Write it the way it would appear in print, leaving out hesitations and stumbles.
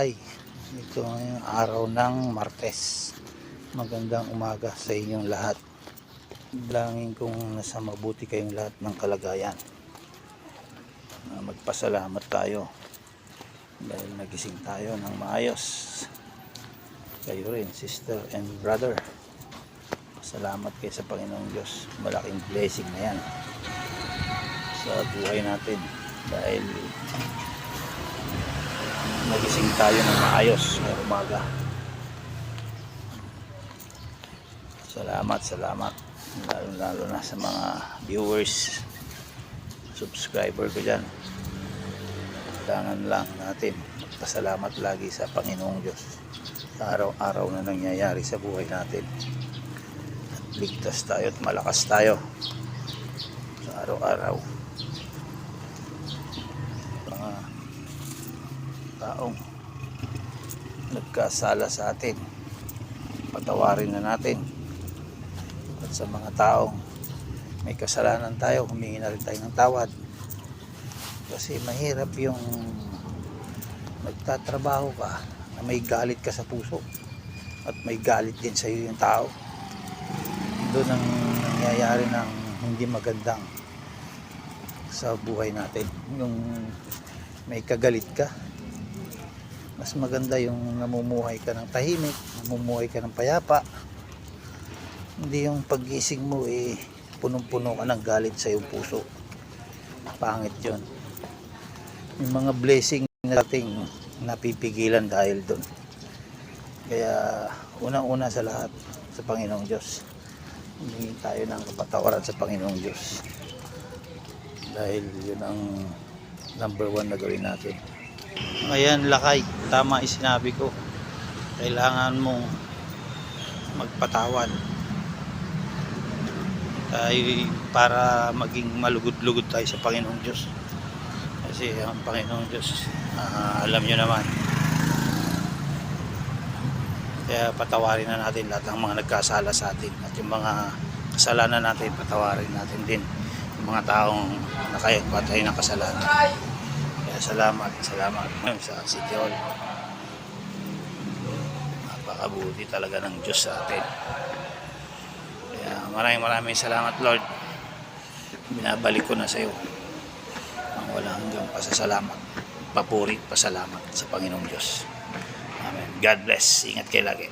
Ay, ito ang araw ng Martes. Magandang umaga sa inyong lahat. Bilangin kong nasa mabuti kayong lahat ng kalagayan. Magpasalamat tayo dahil nagising tayo ng maayos. Kayo rin, sister and brother. Salamat kayo sa Panginoong Diyos. Malaking blessing na yan sa buhay natin dahil nagising tayo ng maayos ngayong umaga. Salamat lalo na sa mga viewers, subscriber ko dyan. Kailangan lang natin magpasalamat lagi sa Panginoong Diyos sa araw-araw na nangyayari sa buhay natin. At ligtas tayo at malakas tayo sa araw-araw. Mga taong nagkasala sa atin, patawarin na natin. At sa mga taong may kasalanan tayo, humingi na rin tayo ng tawad. Kasi mahirap yung nagtatrabaho ka na may galit ka sa puso at may galit din sa iyo yung tao. Doon ang nangyayari ng hindi magandang sa buhay natin. Yung may kagalit ka, mas maganda yung namumuhay ka ng tahimik, namumuhay ka ng payapa. Hindi yung paggising mo punong-puno ka ng galit sa iyong puso. Pangit yun. Yung mga blessing nating napipigilan dahil doon. Kaya unang-una sa lahat sa Panginoong Diyos, humingi tayo ng kapatawaran sa Panginoong Diyos dahil yun ang number one na gawin natin. Ayan, lakay, tama sinabi ko, kailangan mong magpatawad tayo para maging malugod-lugod tayo sa Panginoong Diyos. Kasi ang Panginoong Diyos, alam nyo naman, kaya patawarin na natin lahat ng mga nagkasala sa atin at yung mga kasalanan natin, patawarin natin din yung mga taong nakayagpatay ng kasalanan. Kaya salamat sa City Hall. Napakabuti talaga ng Diyos sa atin. Kaya maraming salamat, Lord. Binabalik ko na sa iyo ang walang hanggang pasasalamat, papuri, pasalamat sa Panginoong Diyos. Amen. God bless. Ingat kayo lagi.